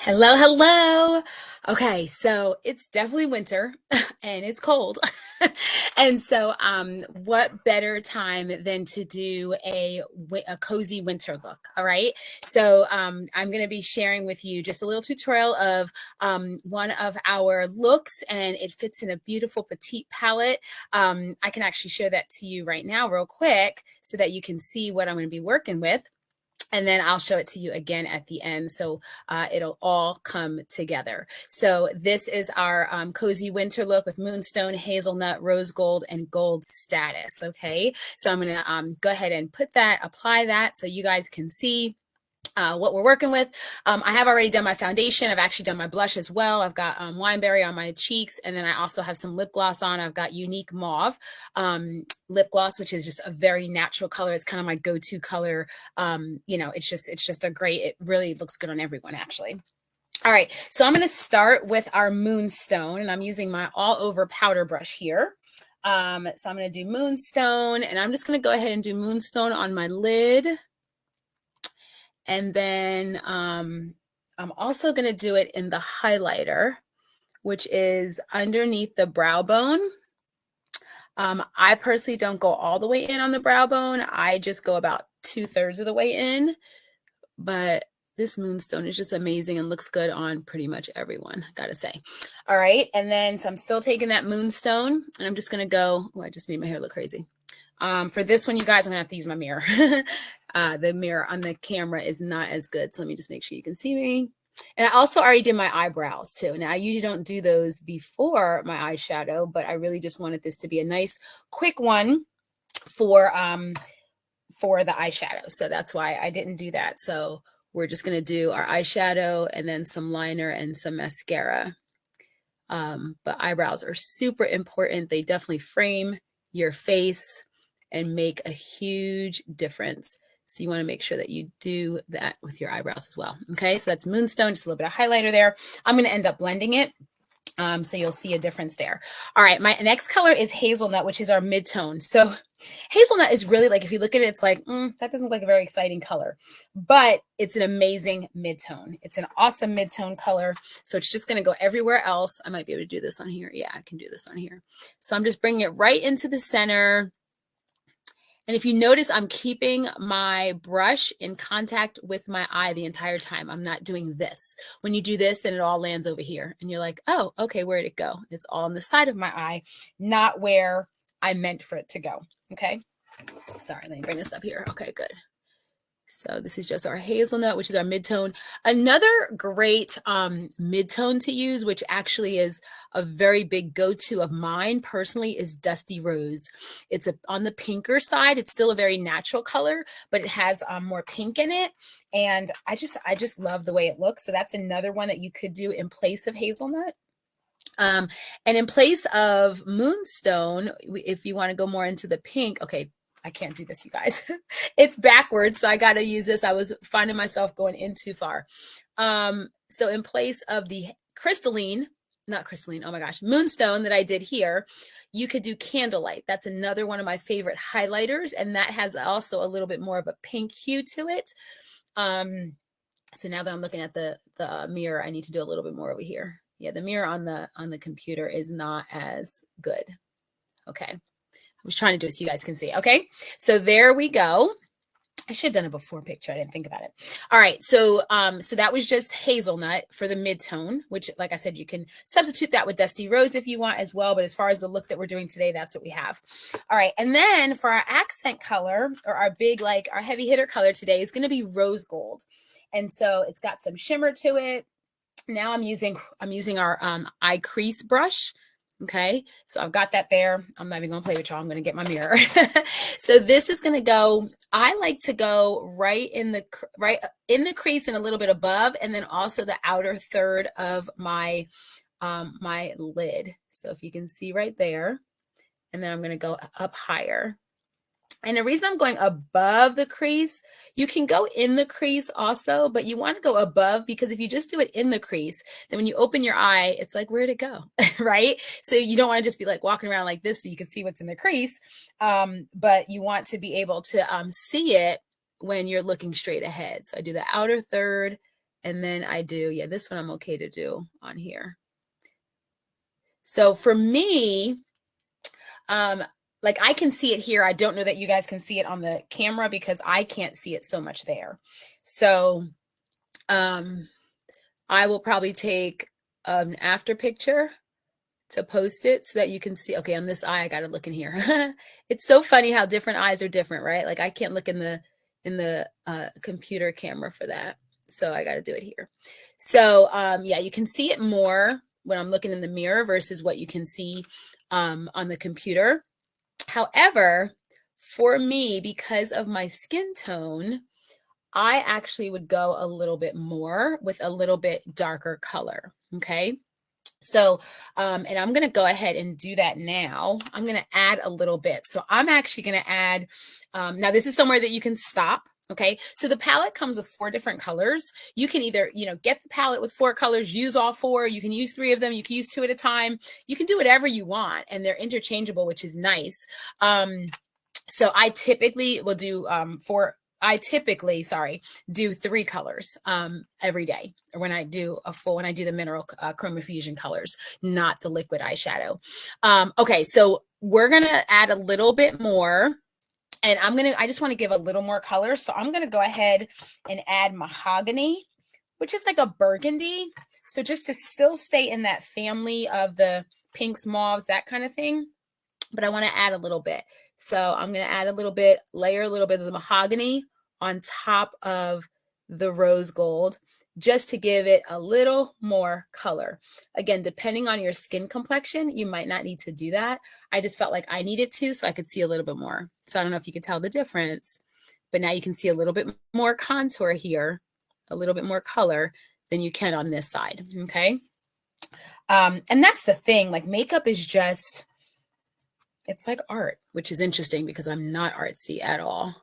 Hello, hello. Okay, so it's definitely winter and it's cold. And so what better time than to do a cozy winter look, all right? So I'm going to be sharing with you just a little tutorial of one of our looks, and it fits in a beautiful petite palette. I can actually show that to you right now real quick so that you can see what I'm going to be working with. And then I'll show it to you again at the end. So it'll all come together. So this is our cozy winter look with moonstone, hazelnut, rose gold, and gold status. Okay. So I'm going to go ahead and apply that so you guys can see what we're working with. I have already done my foundation. I've actually done my blush as well. I've got Wineberry on my cheeks, and then I also have some lip gloss on. I've got Unique Mauve lip gloss, which is just a very natural color. It's kind of my go-to color. It's just a great, it really looks good on everyone actually. All right, so I'm going to start with our moonstone, and I'm using my all over powder brush here. So I'm going to do moonstone, and I'm just going to go ahead and do moonstone on my lid. And then I'm also going to do it in the highlighter, which is underneath the brow bone. I personally don't go all the way in on the brow bone. I just go about 2/3 of the way in. But this moonstone is just amazing and looks good on pretty much everyone, gotta say. All right, and then so I'm still taking that moonstone, and I'm just going to go, oh, I just made my hair look crazy. For this one, you guys, I'm gonna have to use my mirror. The mirror on the camera is not as good. So let me just make sure you can see me. And I also already did my eyebrows too. Now I usually don't do those before my eyeshadow, but I really just wanted this to be a nice quick one for the eyeshadow. So that's why I didn't do that. So we're just gonna do our eyeshadow and then some liner and some mascara. But eyebrows are super important. They definitely frame your face and make a huge difference. So you want to make sure that you do that with your eyebrows as well. Okay, so that's moonstone, just a little bit of highlighter there. I'm going to end up blending it. So you'll see a difference there. All right, my next color is hazelnut, which is our mid-tone. So hazelnut is really like, if you look at it, it's like, that doesn't look like a very exciting color, but it's an amazing mid-tone. It's an awesome mid-tone color. So it's just going to go everywhere else. I might be able to do this on here. Yeah, I can do this on here. So I'm just bringing it right into the center. And if you notice, I'm keeping my brush in contact with my eye the entire time. I'm not doing this. When you do this, then it all lands over here. And you're like, oh, okay, where'd it go? It's all on the side of my eye, not where I meant for it to go. Okay. Sorry, let me bring this up here. Okay, good. So this is just our hazelnut, which is our mid-tone. Another great mid-tone to use, which actually is a very big go-to of mine personally, is Dusty Rose. It's on the pinker side. It's still a very natural color, but it has more pink in it. And I just love the way it looks. So that's another one that you could do in place of hazelnut. And in place of moonstone, if you want to go more into the pink, okay, I can't do this, you guys. It's backwards, so I got to use this. I was finding myself going in too far. So in place of the not crystalline, oh my gosh, moonstone that I did here, you could do candlelight. That's another one of my favorite highlighters, and that has also a little bit more of a pink hue to it. So now that I'm looking at the mirror, I need to do a little bit more over here. Yeah, the mirror on the computer is not as good. Okay. I was trying to do it so you guys can see. Okay. So there we go. I should have done a before picture. I didn't think about it. All right. So that was just hazelnut for the mid-tone, which, like I said, you can substitute that with Dusty Rose if you want as well. But as far as the look that we're doing today, that's what we have. All right. And then for our accent color, or our big, like our heavy hitter color today, is going to be rose gold. And so it's got some shimmer to it. Now I'm using our eye crease brush. Okay, so I've got that there. I'm not even gonna play with y'all. I'm gonna get my mirror. So this is gonna go, I like to go right in the crease and a little bit above, and then also the outer third of my my lid. So if you can see right there, and then I'm gonna go up higher. And the reason I'm going above the crease, you can go in the crease also, but you want to go above, because if you just do it in the crease, then when you open your eye, it's like, where'd it go? Right? So you don't want to just be like walking around like this so you can see what's in the crease. But you want to be able to see it when you're looking straight ahead. So I do the outer third And then I do, yeah, this one I'm okay to do on here. So for me, like I can see it here. I don't know that you guys can see it on the camera because I can't see it so much there. So I will probably take an after picture to post it so that you can see. Okay, on this eye, I got to look in here. It's so funny how different eyes are different, right? Like I can't look in the computer camera for that. So I got to do it here. So yeah, you can see it more when I'm looking in the mirror versus what you can see on the computer. However, for me, because of my skin tone, I actually would go a little bit more with a little bit darker color. Okay. So, and I'm going to go ahead and do that now. I'm going to add a little bit. So I'm actually going to add, now this is somewhere that you can stop. Okay. So the palette comes with 4 different colors. You can either, get the palette with 4 colors, use all 4. You can use 3 of them. You can use 2 at a time. You can do whatever you want and they're interchangeable, which is nice. So I typically will do, do 3 colors every day when I do the mineral chroma fusion colors, not the liquid eyeshadow. Okay, so we're gonna add a little bit more, and I just want to give a little more color. So I'm gonna go ahead and add mahogany, which is like a burgundy. So just to still stay in that family of the pinks, mauves, that kind of thing. But I want to add a little bit. So I'm going to add a little bit, layer a little bit of the mahogany on top of the rose gold, just to give it a little more color. Again, depending on your skin complexion, you might not need to do that. I just felt like I needed to, so I could see a little bit more. So I don't know if you could tell the difference, but now you can see a little bit more contour here, a little bit more color than you can on this side. Okay. And that's the thing, like makeup is just, it's like art, which is interesting because I'm not artsy at all.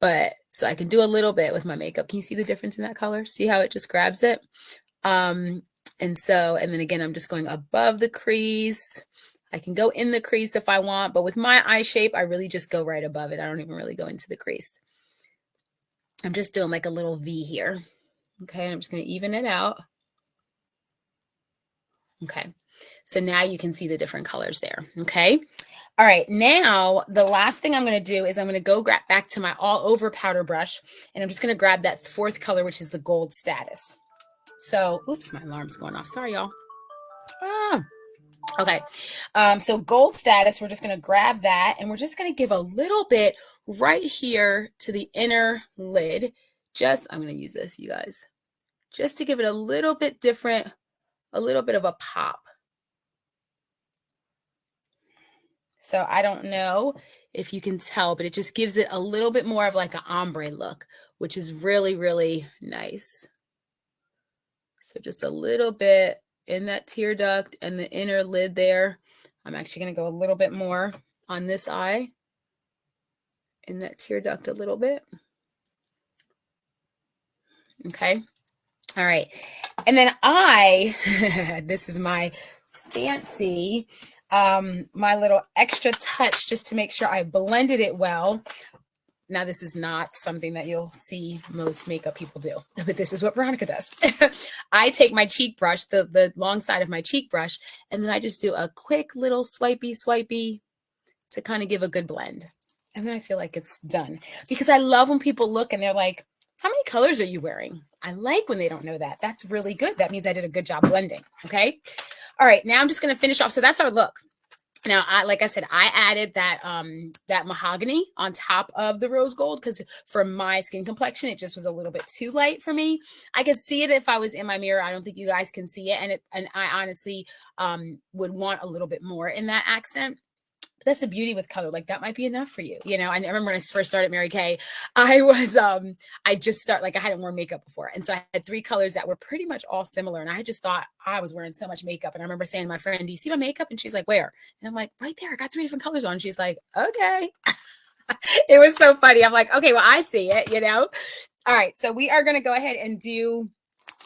But so I can do a little bit with my makeup. Can you see the difference in that color? See how it just grabs it? And then again, I'm just going above the crease. I can go in the crease if I want, but with my eye shape, I really just go right above it. I don't even really go into the crease. I'm just doing like a little V here. Okay, I'm just going to even it out. Okay, so now you can see the different colors there. Okay. All right, now the last thing I'm going to do is I'm going to go back to my all over powder brush, and I'm just going to grab that 4th color, which is the gold status. So, oops, my alarm's going off. Sorry, y'all. Okay, so gold status, we're just going to grab that, and we're just going to give a little bit right here to the inner lid. I'm going to use this, you guys, just to give it a little bit different, a little bit of a pop. So I don't know if you can tell, but it just gives it a little bit more of like an ombre look, which is really, really nice. So just a little bit in that tear duct and the inner lid there. I'm actually going to go a little bit more on this eye in that tear duct a little bit. Okay. All right. And then this is my fancy, my little extra touch just to make sure I blended it well. Now, this is not something that you'll see most makeup people do, but this is what Veronica does. I take my cheek brush, the long side of my cheek brush, and then I just do a quick little swipey to kind of give a good blend. And then I feel like it's done, because I love when people look and they're like, how many colors are you wearing? I like when they don't know that. That's really good. That means I did a good job blending. Okay. All right. Now I'm just going to finish off. So that's our look. Now, like I said, I added that that mahogany on top of the rose gold because for my skin complexion, it just was a little bit too light for me. I could see it if I was in my mirror. I don't think you guys can see it, and I honestly would want a little bit more in that accent. But that's the beauty with color. Like that might be enough for you. You know, I remember when I first started Mary Kay, I hadn't worn makeup before. And so I had 3 colors that were pretty much all similar. And I just thought I was wearing so much makeup. And I remember saying to my friend, do you see my makeup? And she's like, where? And I'm like, right there. I got 3 different colors on. She's like, okay. It was so funny. I'm like, okay, well, I see it, you know? All right. So we are going to go ahead and do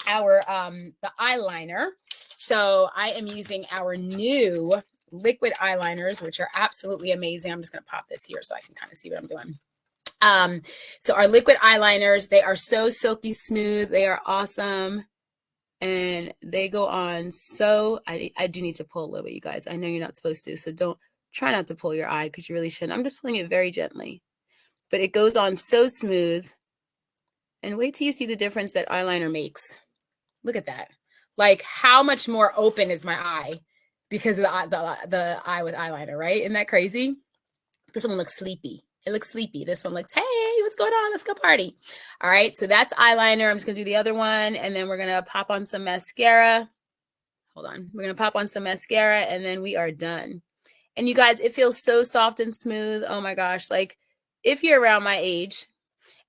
our, the eyeliner. So I am using our new liquid eyeliners, which are absolutely amazing. I'm just going to pop this here so I can kind of see what I'm doing. So our liquid eyeliners, they are so silky smooth. They are awesome. And they go on so, I do need to pull a little bit, you guys. I know you're not supposed to, so try not to pull your eye because you really shouldn't. I'm just pulling it very gently. But it goes on so smooth. And wait till you see the difference that eyeliner makes. Look at that. Like, how much more open is my eye because of the eye with eyeliner, right? Isn't that crazy? This one looks sleepy. It looks sleepy. This one looks, hey, what's going on? Let's go party. All right, so that's eyeliner. I'm just going to do the other one, and then we're going to pop on some mascara. Hold on. We're going to pop on some mascara, and then we are done. And you guys, it feels so soft and smooth. Oh, my gosh. Like, if you're around my age,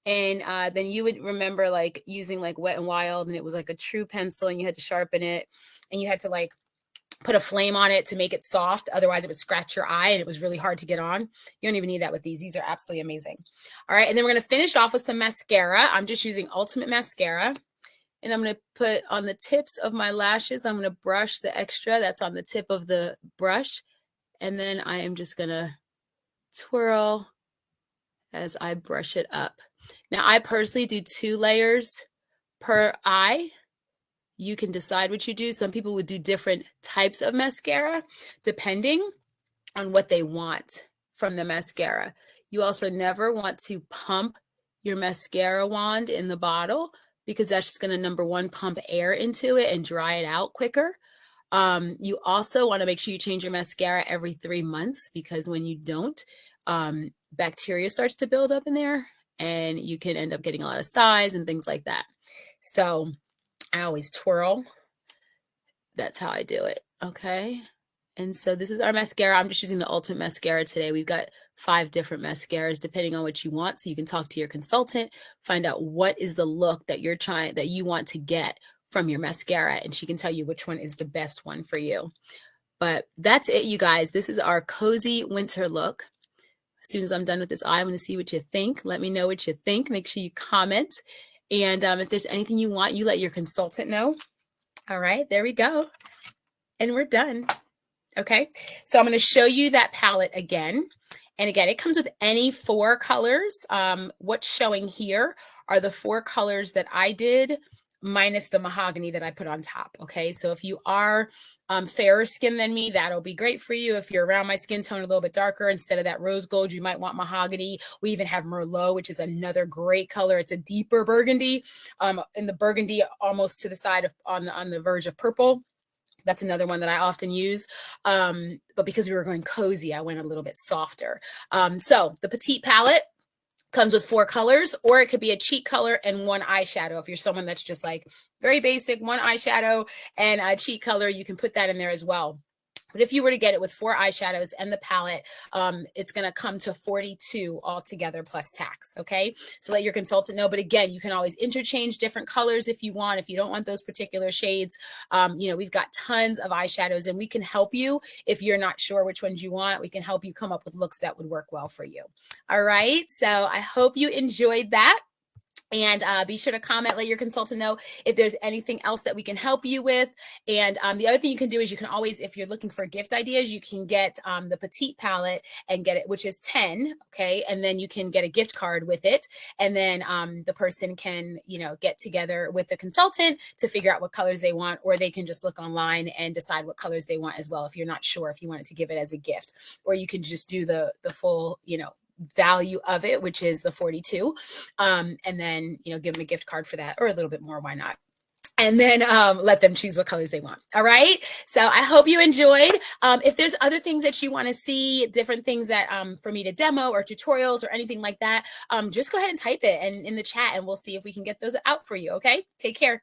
and then you would remember, like, using, like, Wet n Wild, and it was, like, a true pencil, and you had to sharpen it, and you had to, like, put a flame on it to make it soft. Otherwise, it would scratch your eye and it was really hard to get on. You don't even need that with these. These are absolutely amazing. All right. And then we're going to finish off with some mascara. I'm just using Ultimate Mascara. And I'm going to put on the tips of my lashes. I'm going to brush the extra that's on the tip of the brush. And then I am just going to twirl as I brush it up. Now, I personally do 2 layers per eye. You can decide what you do. Some people would do different types of mascara depending on what they want from the mascara. You also never want to pump your mascara wand in the bottle because that's just going to, number one, pump air into it and dry it out quicker. You also want to make sure you change your mascara every 3 months because when you don't, bacteria starts to build up in there and you can end up getting a lot of styes and things like that. So I always twirl. That's how I do it. Okay. And so this is our mascara. I'm just using the Ultimate Mascara today. We've got 5 different mascaras depending on what you want. So you can talk to your consultant, find out what is the look that you want to get from your mascara. And she can tell you which one is the best one for you. But that's it, you guys. This is our cozy winter look. As soon as I'm done with this eye, I'm going to see what you think. Let me know what you think. Make sure you comment. And if there's anything you want, you let your consultant know. All right, there we go. And we're done. Okay, so I'm going to show you that palette again. And again, it comes with any 4 colors. What's showing here are the 4 colors that I did minus the mahogany that I put on top. Okay, so if you are fairer skin than me, that'll be great for you. If you're around my skin tone, a little bit darker, instead of that rose gold, you might want mahogany. We even have Merlot, which is another great color. It's a deeper burgundy, in the burgundy almost to the side of on the verge of purple. That's another one that I often use. But because we were going cozy, I went a little bit softer. So the Petite palette comes with 4 colors, or it could be a cheek color and 1 eyeshadow. If you're someone that's just like very basic, 1 eyeshadow and a cheek color, you can put that in there as well. But if you were to get it with 4 eyeshadows and the palette, it's going to come to $42 altogether plus tax. Okay. So let your consultant know. But again, you can always interchange different colors if you want. If you don't want those particular shades, we've got tons of eyeshadows and we can help you. If you're not sure which ones you want, we can help you come up with looks that would work well for you. All right. So I hope you enjoyed that. And be sure to comment, let your consultant know if there's anything else that we can help you with. And the other thing you can do is you can always, if you're looking for gift ideas, you can get the Petite palette and get it, which is 10. Okay. And then you can get a gift card with it. And then the person can, get together with the consultant to figure out what colors they want, or they can just look online and decide what colors they want as well. If you're not sure if you wanted to give it as a gift, or you can just do the full, value of it, which is the $42, and then give them a gift card for that, or a little bit more, why not? And then let them choose what colors they want. All right. So I hope you enjoyed. If there's other things that you want to see, different things that for me to demo or tutorials or anything like that, just go ahead and type it in the chat and we'll see if we can get those out for you. Okay. Take care.